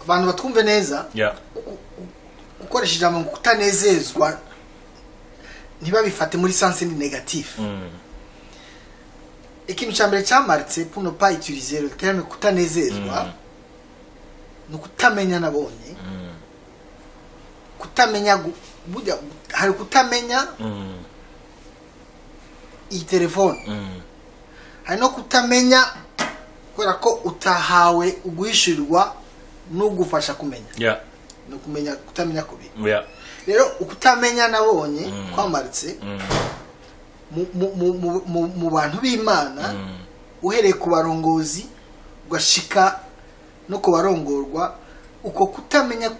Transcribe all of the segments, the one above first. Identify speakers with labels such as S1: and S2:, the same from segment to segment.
S1: abantu batwumve neza ukoresha ijambo kutanezezwa ntibabifate muri sense ni negative. Ikintu cyambere cyamartse pour ne pas utiliser le terme kutanezezwa no kutamenya nabonye kutamenya burya hari kutamenya iyi telefone hari no kutamenya kubera ko utahawe uguhishirirwa no gufasha kumenya no kumenya kutamenya kubi rero ukutamenya nabonye kwamaritse mu bantu b'Imana uhereye ku barongozi ugashika no ku barongorwa uko kutamenya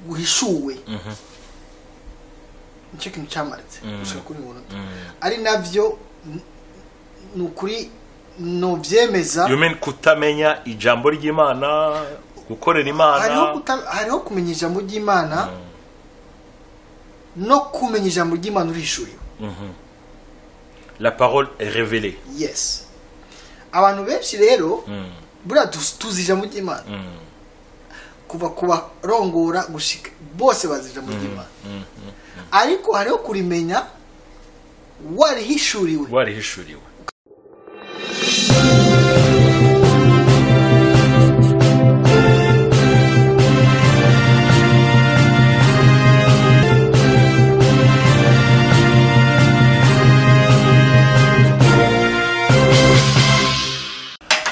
S1: guhishuwe nicyo kintu cyamaritse ushaka kuri ngono ari navyo nukuri no vyemeza.
S2: You mean kutamenya ijambo ry'Imana gukorera Imana
S1: hariho kumenya ijambo ry'Imana no kumenya ijambo ry'Imana urishuriwe.
S2: La parole est révélée.
S1: Yes. Abantu benshi rero bura tuzi ijambo ry'Imana kuva kuba rongora gushika bose bazi ijambo ry'Imana ariko hariho kurimenya warihishuriwe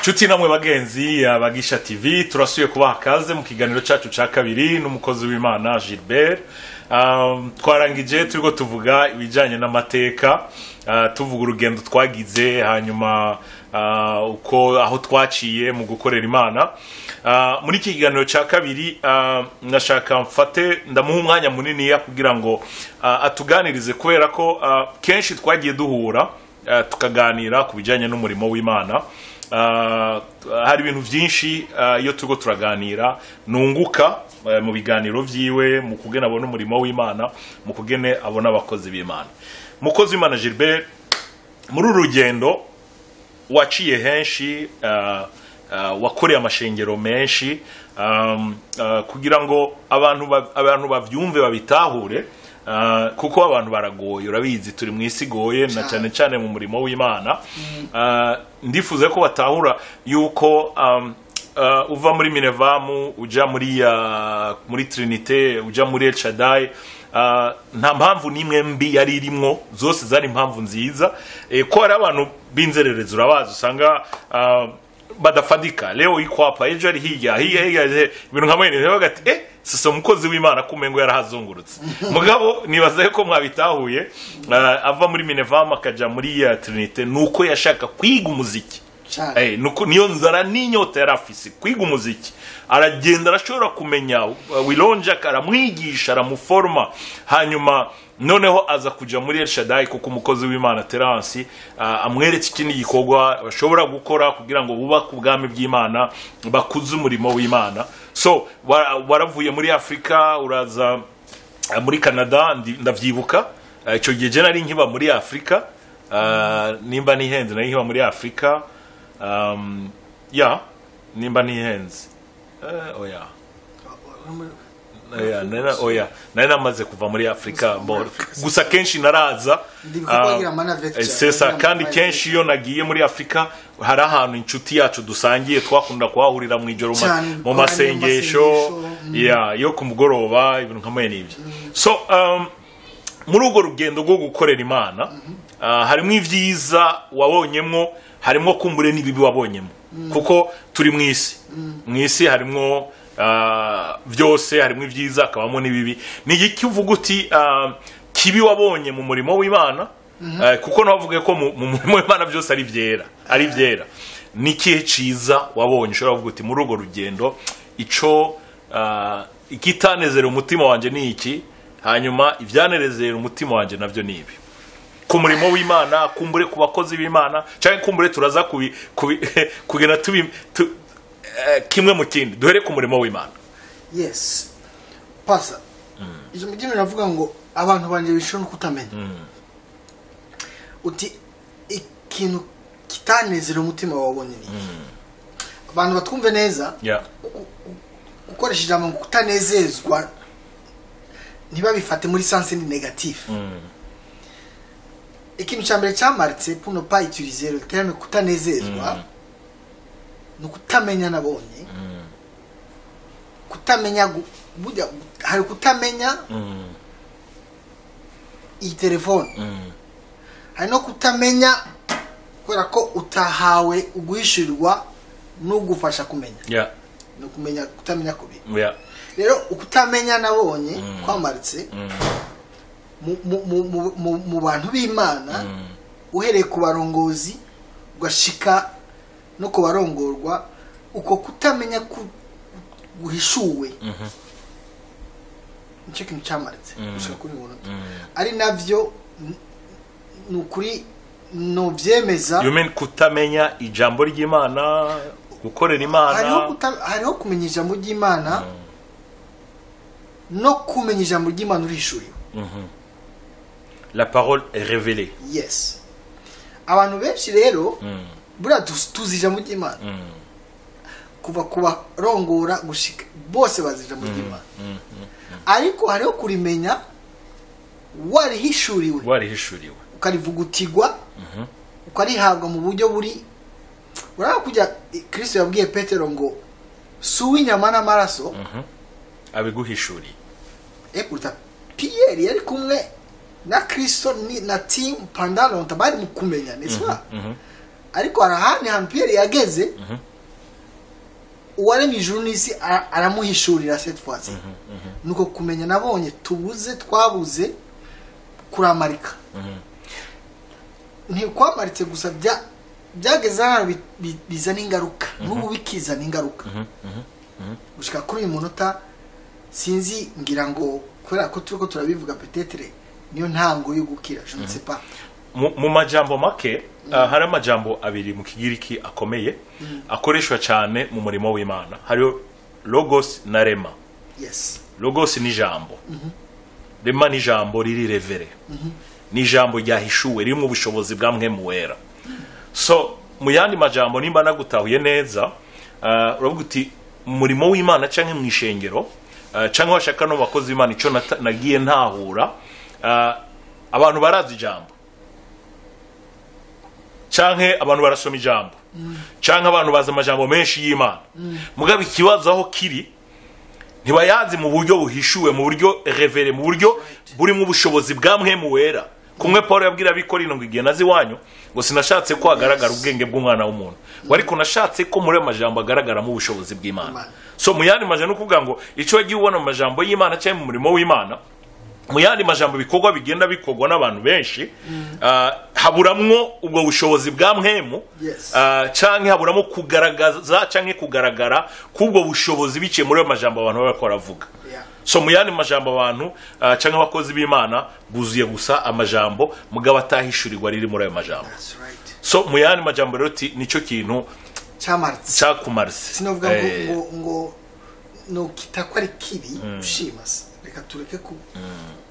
S2: Chuti namwe bagenzi abagisha TV turasuye kubaha kaze mu kiganiro cyacu ca kabiri n'umukozi w'Imana Gilbert. Twarangije turiko tuvuga ibijanye n'amateka, tuvuga urugendo twagize hanyuma uko aho twaciye mu gukorera Imana. Muri iki kiganiro ca kabiri nashaka mfate ndamuha umwanya munini ya kugira ngo atuganirize kubera ko kenshi twagiye duhura tukaganira ku bijanye n'umurimo w'Imana. Hari ibintu byinshi iyo turiko turaganira nunguka mu biganiro vyiwe mu kugena abona umurimo w'Imana mu kugene abona abakozi b'Imana. Mukozi w'Imana Gilbert, muri urugendo waciye henshi, wakoreye amashengero menshi kugira ngo abantu bavyumve babitahure, kuko abantu baragoye urabizi turi mu isi goye na cyane cyane mu murimo w'Imana. Ndifuze ko batahura yuko uva muri Minevamu uja muri Trinité uja muri El Shaddai, nta mpamvu nimwe mbi yari irimwo, zose zari impamvu nziza. Ko hari abantu binzerereza urabazi usanga badafadika leo iko hapa ejo ari hirya ibintu nkamwe bagati sasa umukozi w'Imana kumengo yarahazungurutse mugabo nibaza ko mwabitahuye ava muri Minevamu akaja muri Trinité nuko yashaka kwiga umuziki. Nuko niyo nzara n'inyota yarafise kwiga umuziki, aragenda arashobora kumenya Wilonja karamwigisha aramuforma, hanyuma noneho aza kuja muri El Shaddai kuko umukozi w'Imana Terence amweretse ikindi gikorwa bashobora gukora kugira ngo bubake ubwami bw'Imana bakuze umurimo w'Imana. So waravuye muri Afrika uraza muri Canada ndavyibuka ico gihe je nari nkiba muri Afrika, nimba nihenze nari nkiba muri Afrika, nimba nihenze nari namaze kuva muri Afrika gusa kenshi naraza sesa, kandi kenshi iyo nagiye muri Afrika hari ahantu inshuti yacu dusangiye twakunda kuhahurira mu ijoro mu masengesho yo ku mugoroba ibintu nkamwe n'ibyo. So muri urwo rugendo rwo gukorera Imana harimo ivyiza wabonyemwo, harimo kumbure n'ibibi wabonyemo, kuko turi mu isi harimo byose, harimo ivyiza akabamo n'ibibi. Ni iki uvuga uti kibi wabonye mu murimo w'Imana? Kuko navuga ko mu murimo w'Imana byose ari vyera. Ni kihe ciza wabonye ushobora kuvuga uti muri urwo rugendo ico ikitanezera umutima wanje ni iki, hanyuma ivyanezera umutima wanje navyo ni ibi? Ku murimo w'Imana, kumbure ku bakozi b'Imana, cyangwa kumbure turaza kugena kimwe mu kindi, duhere ku murimo w'Imana.
S1: Yes. Pasa. Izo mugino navuga ngo abantu banje bishona kutamenya. Uti ikintu kitanezera umutima wabonye ni. Abantu batwumve neza. gukoresha ijambo ngo kutanezezwa ntibabifate muri sense ni negatif. Ikintu cya mbere cyamaritse pour ne pas utiliser le terme kutanezezwa no kutamenya nabonye. Kutamenya burya hari kutamenya iyi telefone. Hari no kutamenya kubera ko utahawe uguhishirirwa no gufasha kumenya. No kumenya kutamenya ko bi. Rero ukutamenya nabonye kwamaritse mu bantu b'Imana uhereye ku barongozi ugashika no ku barongorwa uko kutamenya guhishuwe nicyo kintu cyamaritse gushika kuri munota ari navyo nukuri no vyemeza.
S2: You mean kutamenya ijambo ry'Imana, gukorera Imana?
S1: Hariho kumenya ijambo ry'Imana no kumenya ijambo ry'Imana urishuriwe.
S2: La parole est révélée.
S1: Yes. Abantu benshi rero bura tuzi ijambo ry'Imana kuva kuba rongora gushika bose bazi ijambo ry'Imana. Ariko hariho kurimenya warihishuriwe ukarivugutirwa ukarihabwa mu buryo buri uraba kujya Kristo yabwiye Petero ngo suwi nyama n'amaraso
S2: abiguhishuriye.
S1: Ekuta Pierre yari kumwe na Kristo na team pendant longtemps bari mu kumenya neza. Ariko arahani hantu Pierre yageze uwaremye ijuru n'isi aramuhishurira cette fois. Nuko kumenya nabonye twabuze kuramarika. Ntikwamaritse gusa byageze hano bizana ingaruka n'ubu bikizana ingaruka. Gushika kuri uyu munota sinzi ngira ngo kubera ko turiko turabivuga peut-être niyo ntango yo gukira, je ne sais pas.
S2: Mu majambo make hari amajambo abiri mu kigiriki akomeye akoreshwa cyane mu murimo w'Imana. Hariyo logos na rema.
S1: Yes.
S2: Logos ni jambo. Rema ni jambo riri revere. Ni jambo ryahishuwe riri mu bushobozi bwa Mwemu Wera. So mu yandi majambo nimba nagutahuye neza uravuga uti umurimo w'Imana canke mu ishengero canke washaka no bakozi b'Imana ico nagiye ntahura abantu barazi ijambo canke abantu barasoma ijambo canke abantu baza amajambo menshi y'Imana mugabe ikibazo aho kiri ntibayazi mu buryo buhishuwe, mu buryo revere, mu buryo buri mu bushobozi bwa Mwemu Wera. Kumwe Paulo yabwira Abikorino ngo igihe nazi wanyu ngo sinashatse ko agaragara ubwenge bw'umwana w'umuntu, ariko nashatse ko muri amajambo agaragara mu bushobozi bw'Imana. So mu yandi majambo kuvuga ngo ico wagiye ubona mu majambo y'Imana cyangwa mu murimo w'Imana, mu yandi majambo bikorwa bigenda bikorwa n'abantu benshi haburamwo ubwo bushobozi bwa Mwemu canke haburamo kugaragaza canke kugaragara kubwo bushobozi biciye muri amajambo abantu bakora avuga. So mu yandi majambo abantu canke abakozi b'Imana buzuye gusa amajambo mugabo atahishurirwa riri muri ayo majambo. So mu yandi majambo rero nico kintu cyakumarse.
S1: Sinovuga ngo no kitakwari kibi ushimase. Reka tureke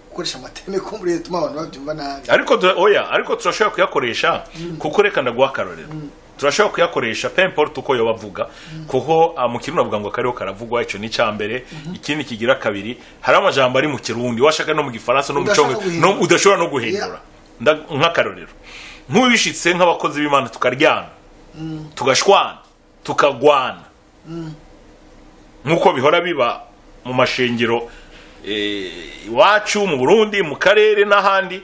S1: gukoresha amateme ko muri tuma abantu babyumva nabi.
S2: Ariko turashobora kuyakoresha kuko reka ndaguha akarorero. Turashobora kuyakoresha peu importe uko yo bavuga kuko mu Kirundi bavuga ngo kariho karavugwa ico ni cyambere. Ikindi kigira kabiri hari amajambo ari mu Kirundi washaka no mu Gifaransa no mu Congo no udashobora no guhindura. Nk'akarorero nk'ubishitse nk'abakozi b'Imana tukaryana tugashwana tukagwana nkuko bihora biba mu mashengero iwacu mu Burundi mu karere n'ahandi.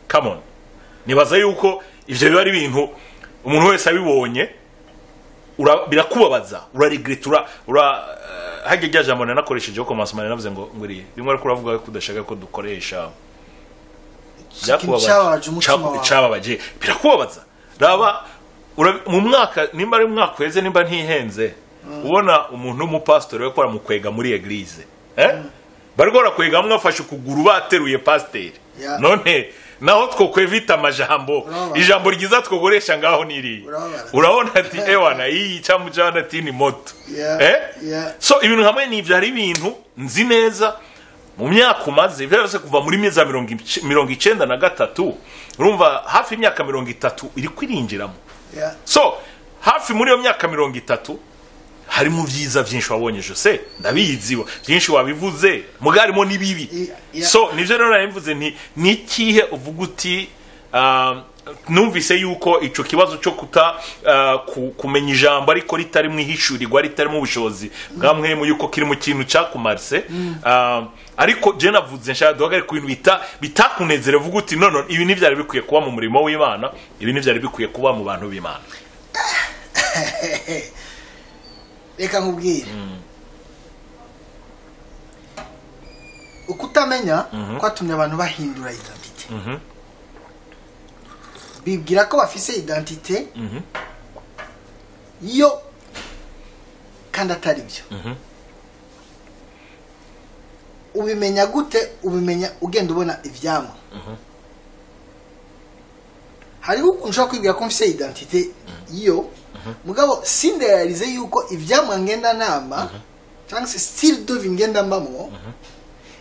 S2: Come on, nibaza yuko ivyo biba ari ibintu umuntu wese abibonye birakubabaza, uraregretura hage rya jambo nakoresheje ko Mansumane navuze ngo nguri rimwe ariko uravuga ko udashaka ko dukoresha cyababaje birakubabaza. Raba mu mwaka nimba ari mwaka kweze nimba ntihenze ubona umuntu w'umupastor yakora mu kwega muri eglise bari gora kwega mwafashe ukuguru bateruye pasteur none naho twokwevita amajambo ijambo ryiza twogoresha ngaho niri urabona ati ewana iyi cyamujana ati ni moto so ibintu hamwe n'ivyo hari ibintu nzi neza mu myaka umaze byose kuva muri meza 93 urumva hafi imyaka 30 iri kwirinjiramo. So hafi muri iyo myaka 30 harimo vyiza vyinshi wabonye Jose ndabizi vyinshi wabivuze mugarimo nibibi so nivyo rero narimvuze nti nikihe uvuga uti numvise yuko ico kibazo cyo kuta kumenya ijambo ariko ritari mu ihishurirwa ritari mu bushobozi bwamwe mu yuko kiri mu kintu cyakumarse ariko je navuze nshaka duhagare ku bintu bitakunezere vuga uti none ibi ni byari bikwiye kuba mu murimo w'Imana ibi ni byari bikwiye kuba mu bantu b'Imana
S1: reka nkubwire ukutamenya kwatumye abantu bahindura identite bibwira ko bafise identite yo kandi atari byo ubimenya gute ubimenya ugenda ubona ivyamwa hariho ukunshaka kwibwira ko mfise identite yo mugabo sinderealize yuko ivyamwa ngenda nama cyangwa se style de vie ngenda mbamo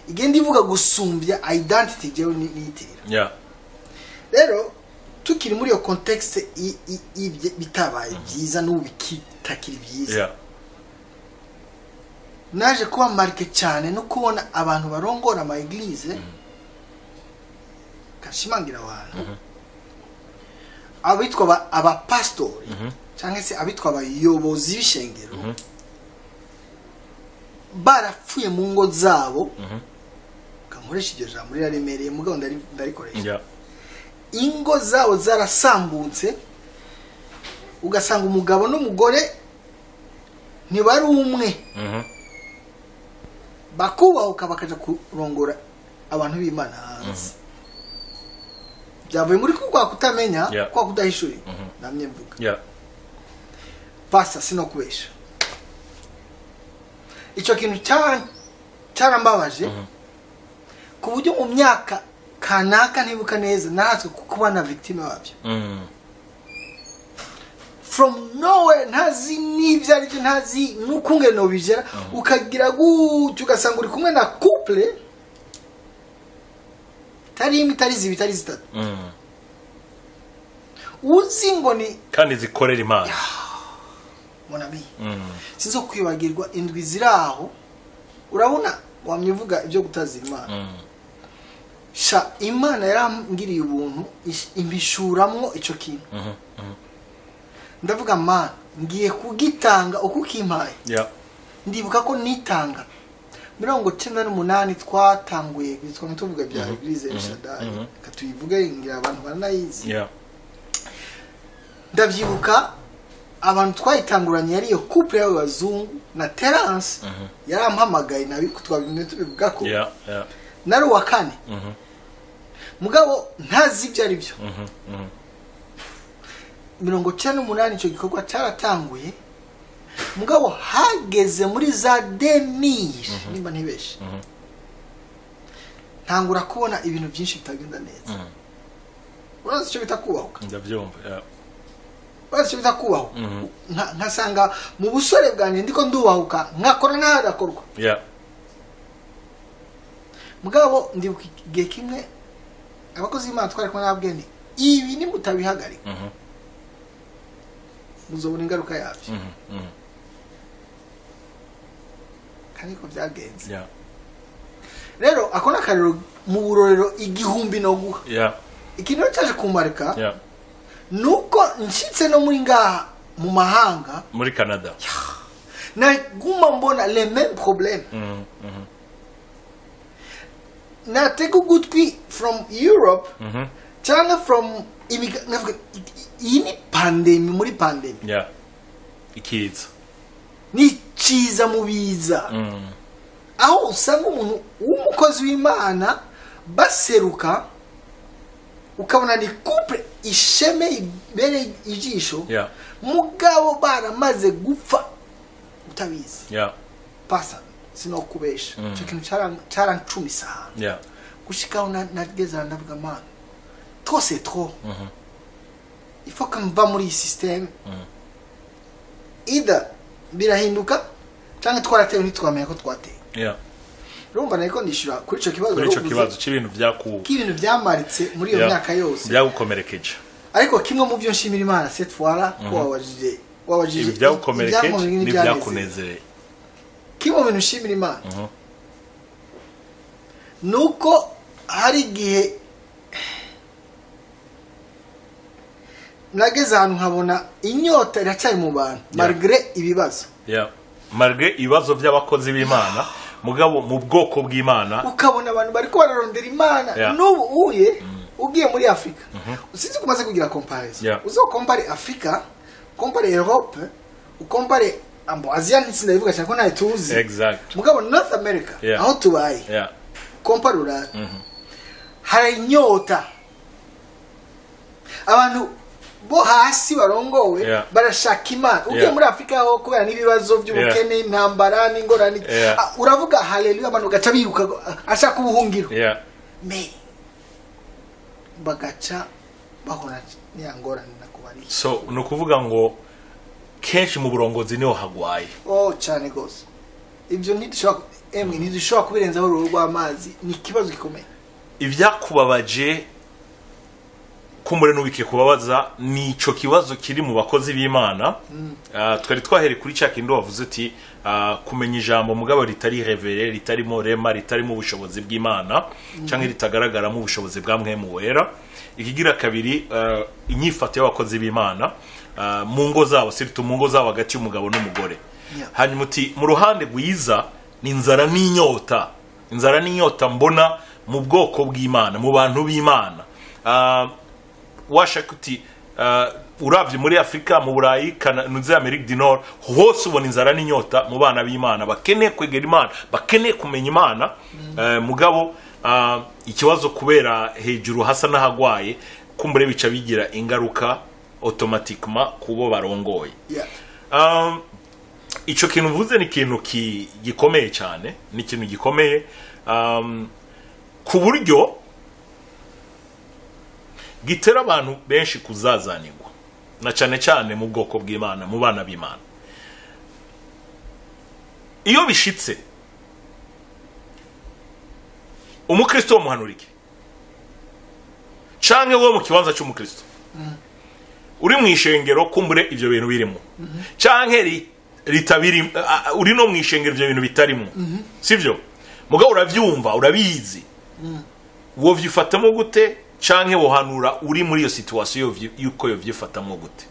S1: igenda ivuga gusumbya identity jewe nitera rero tukiri muri yo context bitabaye byiza n'ubikitakiri byiza naje kuba marke cyane no kubona abantu barongora ama église kashimangira abantu abitwa aba pastor cyangwa se abitwa abayobozi b'ishengero barapfuye mu ngo zabo kankoresha iryo jambo riraremereye mugabo ndarikoresha ingo zabo zarasambutse ugasanga umugabo n'umugore ntibari umwe bakubahuka bakaja kurongora abantu b'Imana hanze byavuye muri kwa kutamenya kwa kudahishuri namye mvuga pasta sino kubesha ico kintu cyarambabaje ku buryo mu myaka kanaka ntibuka neza natwe kuba na victime wabyo from nowhere ntazi n'ibyo ari byo ntazi n'ukungene no bijera ukagira gutyo ugasanga uri kumwe na couple tari imwe tari zibiri tari zitatu uzi ngo ni
S2: kandi zikorera Imana
S1: monami sinzo kwibagirwa indwi ziraho urabona wamyivuga ibyo gutazira Imana sha Imana yarambiriye ubuntu imbishuramwo ico kintu ndavuga Mana ngiye kugitanga uko kimpaye ndibuka ko nitanga 98 twatanguye bitwa tuvuga bya Eglise Shaddai katuyivuge ngira abantu baranayizi ndavyibuka abantu twayitanguranye yari yo couple y'abazungu na Terence yarampamagaye nabi kutwabimwe tubivuga ko nari wa kane mugabo ntazi ibyo ari byo 98 ico gikorwa cyaratanguye mugabo hageze muri za 2000 nimba ntibeshe ntangura kubona ibintu byinshi bitagenda neza urazi cyo bitakubahuka
S2: ndavyumva
S1: urazi cyo bitakubahuka nkasanga mu busore bwanje ndiko ndubahuka nkakora ntagakorwa mugabo ndibuka igihe kimwe abakozi b'Imana twari kumwe n'abageni ibi ni mutabihagarika muzobona ingaruka yabyo kandi ko byagenze rero akona karero mu burorero igihumbi no guha ikintu cyaje kumarika nuko nshitse no muri ngaha mu mahanga
S2: muri Canada
S1: na guma mbona les mêmes problèmes na take a good quick from Europe cyangwa from iyi pandemi muri pandemi
S2: ikiza
S1: ni ciza mubiza aho usanga umuntu w'umukozi w'Imana baseruka ukabona ni couple isheme ibere ijisho mugabo baramaze gupfa utabizi pasa sino kubesha cyo kintu cyarancumise gushikaho nageza ndavuga Mana trop c'est trop il faut qu'on va muri système ida birahinduka cyangwa twaratewe ntitwamenya ko twateye rumva nako ndishura kuri ico kibazo
S2: cy'ibintu byaku
S1: k'ibintu byamaritse muri iyo myaka yose
S2: byagukomerekeje
S1: ariko kimwe mu byo nshimira Imana cette fois là ko wabajije wabajije
S2: ibi byagukomerekeje n'ibyakunezereye
S1: kimwe bintu nshimira Imana nuko hari igihe nageze ahantu nkabona inyota iracyari mu bantu malgré ibibazo
S2: malgré ibibazo by'abakozi b'Imana mugabo mu bwoko bw'Imana
S1: ukabona abantu bari ko bararondera Imana n'ubu ugiye muri Afrika usize kumaze kugira comparison uzo compare Afrika compare Europe ukompare Asia ntisindabivuga cyane ko ntaye tuzi mugabo North America aho tubaye compare ura hari inyota abantu bo hasi barongowe barashaka Imana ugiye muri Afrika ho kubera n'ibibazo by'ubukene intambara n'ingorane uravuga haleluya abantu gaca biruka ashaka ubuhungiro me bagaca bahora n'yangorane nakubari
S2: so no kuvuga ngo kenshi mu burongozi niho hagwaye
S1: cyane gose ibyo ntidishobora kubirenzaho uruhu rw'amazi ni ikibazo gikomeye
S2: ibyakubabaje kumure nubike kubabaza nico kibazo kiri mu bakozi b'Imana twari twahere kuri cya kindo wavuze ati kumenya ijambo mugabo ritari revere ritarimo rema ritarimo ubushobozi bw'Imana cyangwa ritagaragara mu bushobozi bwa Mwemu Wera ikigira kabiri inyifato y'abakozi b'Imana mu ngo zabo sirtu mu ngo zabo hagati y'umugabo n'umugore hanyuma uti mu ruhande rwiza ni inzara n'inyota mbona mu bwoko bw'Imana mu bantu b'Imana washaka uti uravye muri Afrika mu Burayi nuze Amerique du Nord hose ubona inzara n'inyota mu bana b'Imana bakeneye kwegera Imana bakeneye kumenya Imana mugabo ikibazo kubera hejuru hasa n'ahagwaye kumbure bica bigira ingaruka automatiquement kubo barongoye ico kintu uvuze ni ikintu gikomeye cyane ni ikintu gikomeye ku buryo gitera abantu benshi kuzazanirwa na cyane mu bwoko bw'Imana mu bana b'Imana iyo bishitse umukristo muhanurike canke wo mu kibanza cy'umukristo uri mu ishengero kumbure ivyo bintu birimo canke ritabiri uri no mu ishengero ivyo bintu bitarimo sivyo mugabo uravyumva urabizi wo vyifatamo gute canke wohanura uri muri iyo situation yuko yo vyifatamo gute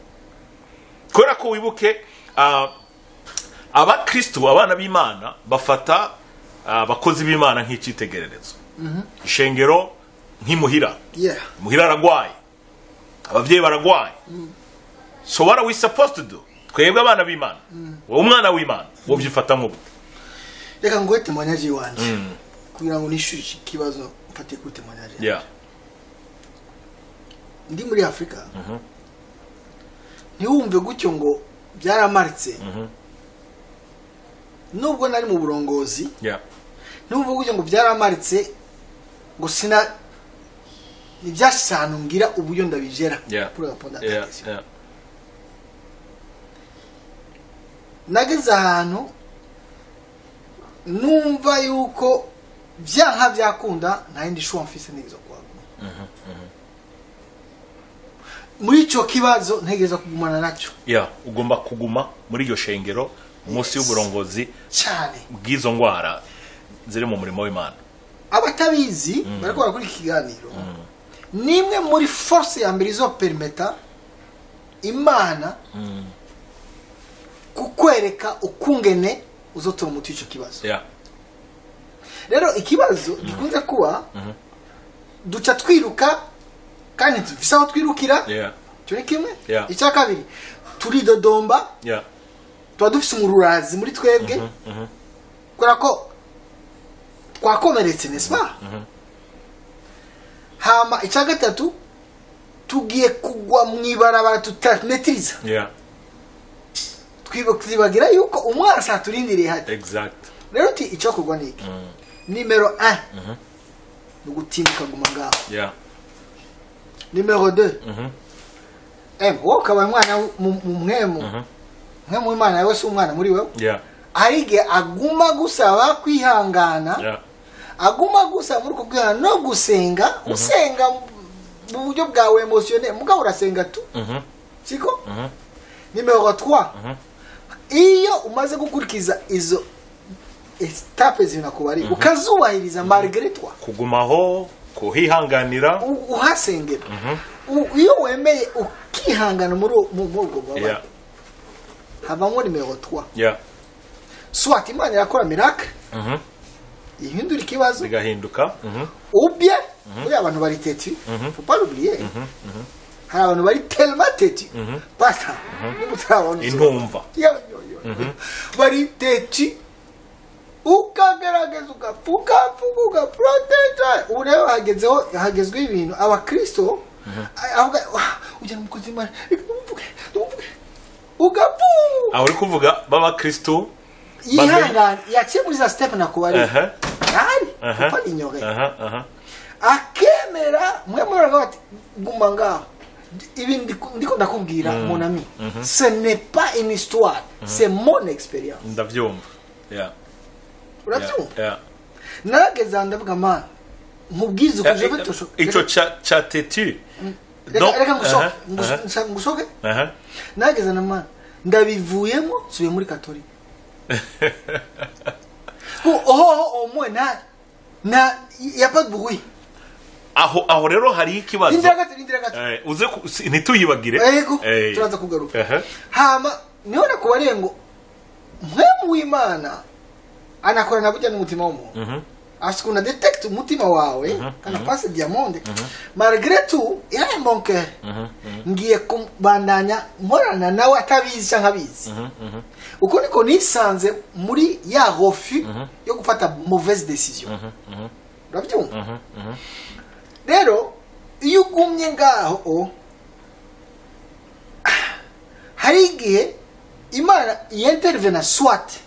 S2: kora ko wibuke abakristo abana b'Imana bafata abakozi b'Imana nk'icitegererezo ishengero nk'imuhira muhira aragwaye abavyeyi baragwaye so what are we supposed to do twebwe abana b'Imana wowe umwana w'Imana wo vyifatamo gute
S1: reka ngwete mwanyaji wanje kugira ngo nishushi kibazo mfate kute mwanyaji ndi muri Afrika ntiwumve gutyo ngo byaramaritse nubwo nari mu burongozi nubwo gutyo ngo byaramaritse ngo sina nibyashanu ngira uburyo ndabijera pour répondre à ta question nageze ahantu numva yuko byanka byakunda nayindi shuwa mfise nizo kwaguma muri ico kibazo ntegeza kugumana nacyo
S2: ugomba kuguma muri iyo shengero umunsi y'uburongozi
S1: cyane
S2: bw'izo ngwara ziri mu murimo w'Imana
S1: abatabizi bariko barakora ikiganiro nimwe muri force ya mbere izo permeta Imana kukwereka ukungene uzotora umuti ico kibazo rero ikibazo gikunze kuba duca twiruka kandi tufise aho twirukira turi kimwe icya kabiri turi dodomba tuba dufise umururazi muri twebwe kubera ko twakomeretse nespa hama icya gatatu tugiye kugwa mwibarabara tutametiriza twibagira yuko umwasa aturindiriye hati rero uti icyo kugwa niki nimero 1 ni gutinda kaguma ngaho nimero 2 wowe ukaba umwana mwemu Imana yawe si umwana muri wewe arige aguma gusaba kwihangana aguma gusaba muri kubwira no gusenga usenga mu buryo bwawe emotionnel mugabo urasenga tu siko Nimero 3 iyo umaze gukurikiza izo etape zinakubari ukazubahiriza malgré toi
S2: kugumaho kuhihanganira
S1: uhasengera iyo wemeye ukihangana muri ubwo baba habamo nimero 3 soit Imana irakora miracle ihindura ikibazo
S2: bigahinduka
S1: ou bien uri abantu bari têtu faut pas l'oublier hari abantu bari tellement têtu basta n'ubutabona
S2: intumva
S1: bari têtu ukagerageza ugafuka protege ubu rero hagezweho ibintu abakristo avuga ujya mu kuzima ugafu
S2: aho uri kuvuga baba kristo
S1: yihangana yaciye muri za step nakubari ari pas ignorer akemera mwe muraga bati guma ngaho ibi ndiko ndakubwira mon ami ce n'est pas une histoire c'est mon expérience
S2: ndavyumva
S1: urabyumva nageza ndavuga man nkubwiza uko jewe tosho
S2: ico cha tetu
S1: reka ngusoke nageza na man ndabivuyemo subiye muri katolika au moins na y a pas de bruit
S2: aho rero hari ikibazo
S1: indira
S2: uze ntituyibagire
S1: turaza kugaruka hama niho nakubariye ngo mwe mu Imana anakora nabujya n'umutima w'umuntu asikuna detect umutima wawe kana passe diamond malgré tout il a un bon cœur ngiye kubandanya mporana nawe atabizi cyangwa abizi uko niko nisanze muri ya refus yo gufata mauvaise décision urabyumva rero iyo ugumye ngaho hari igihe Imana intervena soit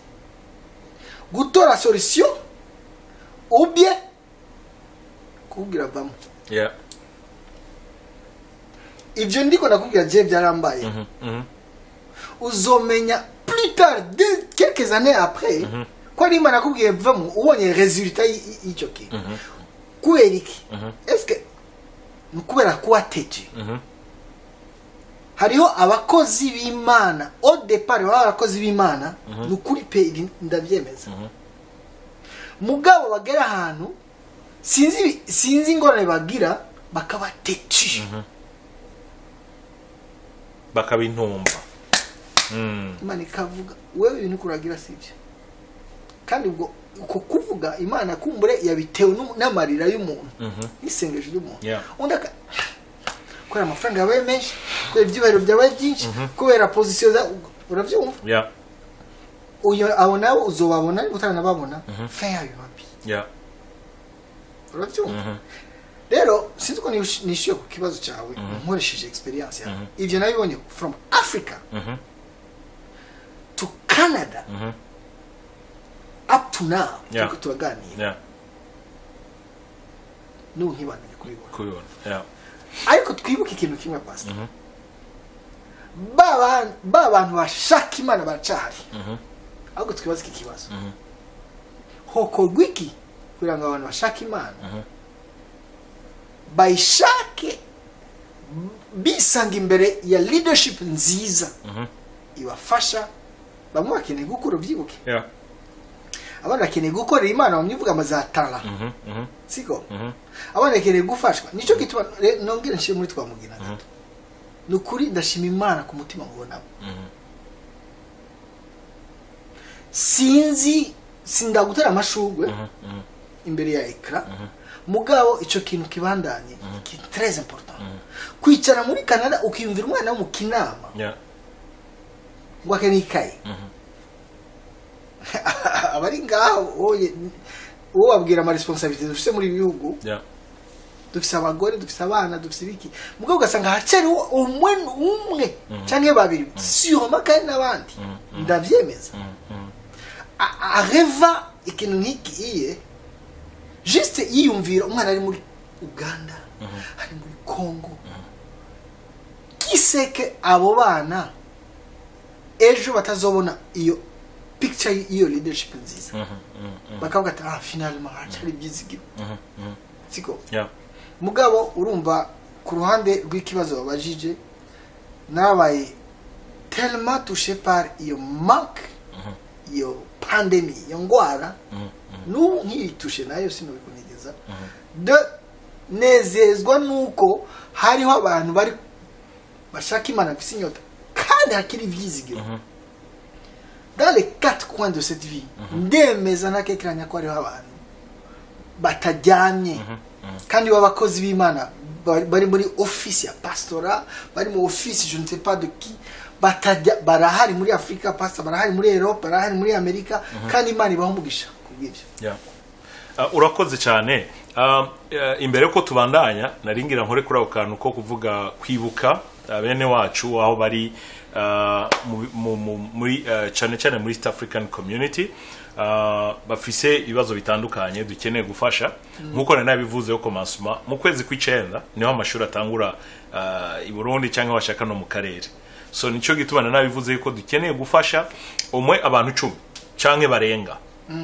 S1: gutora solution ou bien kugira vamo ibyo ndiko nakubwira je byarambaye uzomenya plus tard de quelques années après ko ari Imana nakubwiye vamo ubonye résultat y'icyo kintu kubera iki est-ce que nukubera kuba têtu hariho abakozi b'Imana au départ abakozi b'Imana nukuri pe ndabyemeza mugabo bagera ahantu sinzi ingorane bagira bakaba têtu
S2: bakabintumba
S1: Imana ikavuga wewe ibintu kuragira sibyo kandi ubwo uko kuvuga Imana kumbure yabitewe n'amarira y'umuntu isengesho y'umuntu undaka kubera amafaranga yabaye menshi kubera ibyubahiro byabaye byinshi kubera position za urabyumva uyo abo nabo uzobabona utanababona fin yayo babi urabyumva rero sinzi ko nishiye ku kibazo cyawe nkoresheje experience yawe ivyo nabibonye from Africa to Canada up to now tuko turaganira nkibaniye kubibona ariko twibuka ikintu kimwe pastor ba bantu bashaka Imana baracahari ahubwo twibaza iki kibazo hokorwa iki kugira ngo abantu bashaka Imana bayishake bisanga imbere ya leadership nziza ibafasha bamwe bakeneye gukora ubyibuke abana bakeneye gukorera Imana bamwivuga amazatara siko abana bakeneye gufashwa nico gituma nongera nshire muri twamugina nukuri ndashima Imana ku mutima ngubona sindagutera amashugwe imbere ya ekra mugabo ico kintu kibandanye ki très important kwicara muri Canada ukiyumvira umwana wo mu kinama ngo akenikaye abari ngaho oye uwo babwira ama responsabilité dufite muri bihugu dufite abagore dufite abana dufite biki mugabo ugasanga hacari umwe cyangwa babiri sûrement kandi n'abandi ndavyemeza areva ikintu nk'iki iye juste yiyumvira umwana ari muri Uganda ari muri Congo kiseke abo bana ejo batazobona iyo picture iyo leadership nziza bakavuga ati finalement hacari byizigiro siko mugabo urumva ku ruhande rw'ikibazo babajije nabaye tellement touché par iyo manque iyo pandemie iyo ngwara n'ubu nk'iyitushe nayo sinobikunigeza de nezezwa nuko hariho abantu bari bashaka imana bafise inyota kandi hakiri ivyizigiro dans les quatre coins de cette vie ndemeza nakekeranya ko hariho abantu batajyanye kandi b'abakozi b'Imana bari muri office ya pastora bari mu office je ne sais pas de qui barahari muri Afrika pastor barahari muri Europe barahari muri Amerika kandi Imana ibaho umugisha kubw'ibyo.
S2: Urakoze cyane. Imbere ko tubandanya naringira nkore kuri ako kantu ko kuvuga kwibuka bene wacu aho bari muri cyane cyane muri East African community bafise ibibazo bitandukanye dukeneye gufasha nkuko nabivuze ko mansuma mu kwezi kw'icenda niho amashuri atangura i Burundi cyangwa bashaka no mu karere. So nico gitubana nabivuze ko dukeneye gufasha umwe abantu 10 canke barenga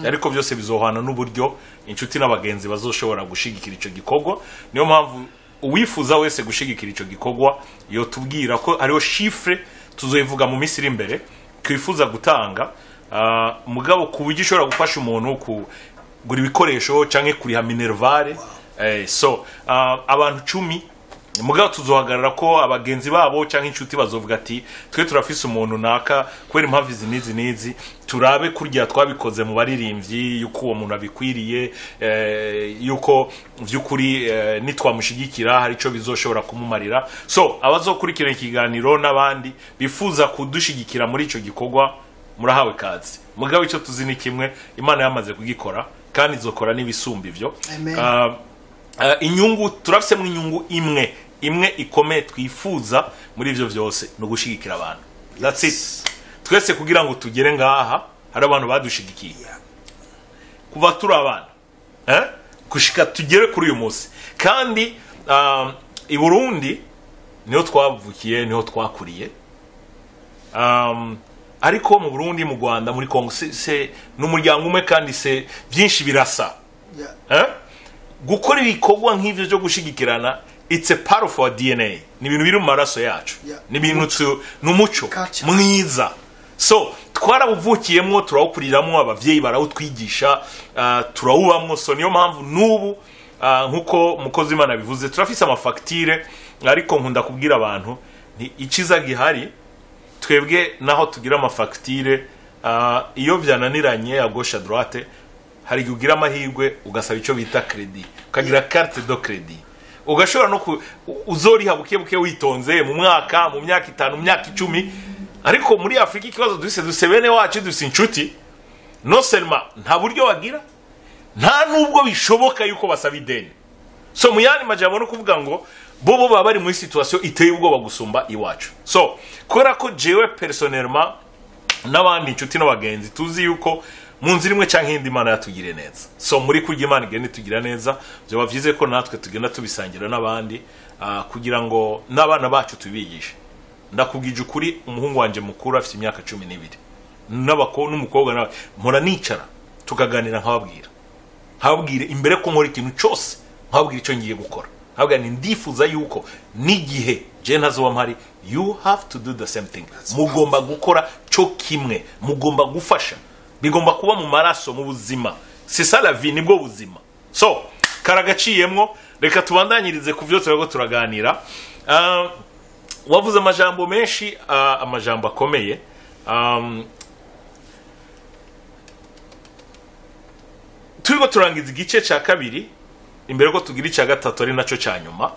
S2: ariko byose bizohana n'uburyo inshuti n'abagenzi bazoshobora gushigikira ico gikorwa. Niyo mpamvu uwifuza wese gushigikira ico gikorwa yo tubwira ko ariho chiffre tuzoyivuga mu misiri imbere kwifuza gutanga mugabo kubujya ishobora gufasha umuntu kugura ibikoresho canke kuriha minervare. So abantu 10 mugabo tuzohagarara ko abagenzi babo canke inshuti bazovuga ati twe turafise umuntu naka kwera impamvu izi nizi turabe kurya twabikoze mu baririmbyi yuko uwo muntu abikwiriye yuko vyukuri nitwamushigikira hari ico bizoshobora kumumarira. So abazokurikira ikiganiro n'abandi bifuza kudushigikira muri ico gikorwa murahawe kazi mugabo ico tuzi ni kimwe Imana yamaze kugikora kandi izokora n'ibisumba ivyo. Inyungu turafise mu inyungu imwe ikomeye twifuza muri ivyo vyose no gushigikira abantu. That's it. Twese kugira ngo tugere ngaha hari abantu badushigikiye kuva turi abana kushika tugere kuri uyu munsi kandi i Burundi niho twavukiye niho twakuriye ariko mu Burundi mu Rwanda muri Kongo se n'umuryango umwe kandi se byinshi birasa gukora ibikorwa nk'ivyo byo gushigikirana. It's a part of our DNA. Ni ibintu biri mu maraso yacu. Ni ibintu n'umuco mwiza. So twarawuvukiyemo turawukuriramo abavyeyi barawutwigisha turawubamwo. So niyo mpamvu n'ubu nkuko mukozi Imana bivuze turafise amafacture ariko nkunda kubwira abantu ni ikiza gihari twebwe naho tugira amafacture iyo byananiranye ya gauche à droite hari kugira amahirwe ugasaba ico bita credit ukagira carte de credit ugashobora no uzoriha buke witonze mu mwaka mu myaka 5 mu myaka 10 ariko muri Afrika ikibazo dusebene wacu dusinchuti no selma nta buryo bagira nta nubwo bishoboka yuko basaba ideni. So muyani majambo no kuvuga ngo bobo baba bari muri situation iteye ubwoba gusumba iwacu. So kubera ko jewe personnellement n'abandi inshuti n'abagenzi tuzi yuko mu nzira imwe canke indi Imana yatugire neza. So muri kurya Imana igende tugira neza byo bavyize ko natwe tugenda tubisangira n'abandi kugira ngo n'abana bacu tubigishe. Ndakubwije ukuri umuhungu wanje mukuru afite imyaka 12 n'umukobwa nawe mpora nicara tukaganira nkababwire imbere ko nkora ikintu cyose nkababwira icyo ngiye gukora nkababwira ni ndifuza yuko n'igihe je ntazoba mpari you have to do the same thing. Mugomba gukora cyo kimwe mugomba gufasha bigomba kuba mu maraso mu buzima. C'est ça la vie nibwo buzima. So karagaciyemwo reka tubandanyirize ku byo turego turaganira. Wavuze amajambo menshi amajambo akomeye turiko turangiza igice cya kabiri imbere ko tugira icya gatatu ari naco cyanyuma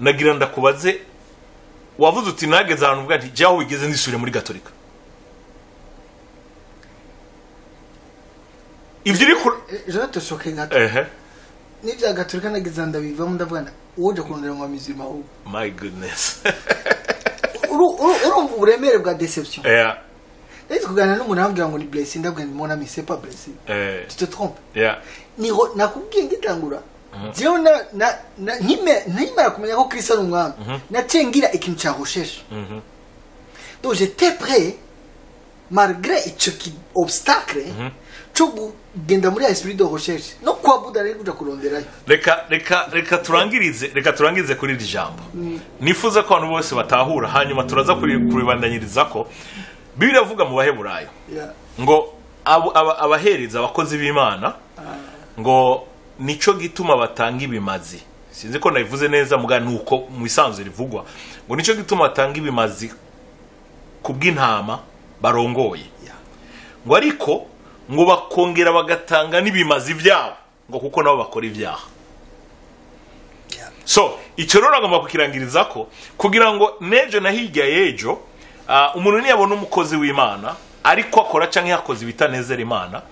S2: nagira ndakubaze wavuze uti nageze ahantu uvuga nti jaho wigeze ndisubire muri Gatolika ivyo iri
S1: je te choquer gato ni bya Gatolika nageze ndabivamo ndavuga woje kurondera mu mizima ho.
S2: My goodness.
S1: Urumva uburemere bwa deception.
S2: Ndetse
S1: kuganira n'umuntu ambwira ngo ni blessing ndabwira ni mon ami c'est pas blessing. Tu te trompes. Ni nakubwiye ngitangura. Jewe na nkimara kumenya ko Kristo ari umwami. Nacengira ikintu cya recherche. Donc j'étais prêt malgré icyo obstacle cyo kugenda muri esprit de recherche no kwa Buda rero kuja kuronderayo.
S2: Reka turangirize kuri iri jambo. Nifuza ko abantu bose batahura hanyuma turaza kuribandanyiriza ko Bibiliya avuga mu Baheburayo ngo abahereza abakozi b'Imana ngo nico gituma batanga ibimazi. Sinzi ko nabivuze neza muga nuko mu isanzwe rivugwa ngo nico gituma batanga ibimazi kubw'intama barongoye. Ngo ariko ngo bakongera bagatanga n'ibimazi byabo ngo kuko nabo bakora ibyaha. So icyo rero agomba kukirangiriza ko kugira ngo nejo na hirya yejo umuntu niyabona umukozi w'Imana ariko akora canke yakoze bitanezera Imana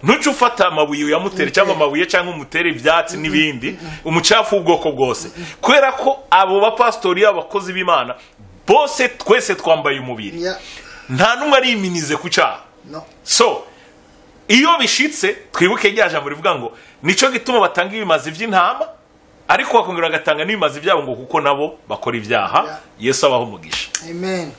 S2: ntuce ufata amabuye yamutere cyangwa amabuye cyangwa umutere ibyatsi n'ibindi umucafu ubwoko bwose kwera ko abo bapastori abakozi b'Imana bose twese twambaye umubiri nta numwe ari iminize ku cyaha. So iyo bishitse twibuke rya jambo rivuga ngo nico gituma batanga ibimazi by'intama ariko bakongera bagatanga n'ibimazi byabo ngo kuko nabo bakora ibyaha. Yesu abaho umugisha.
S1: Amen.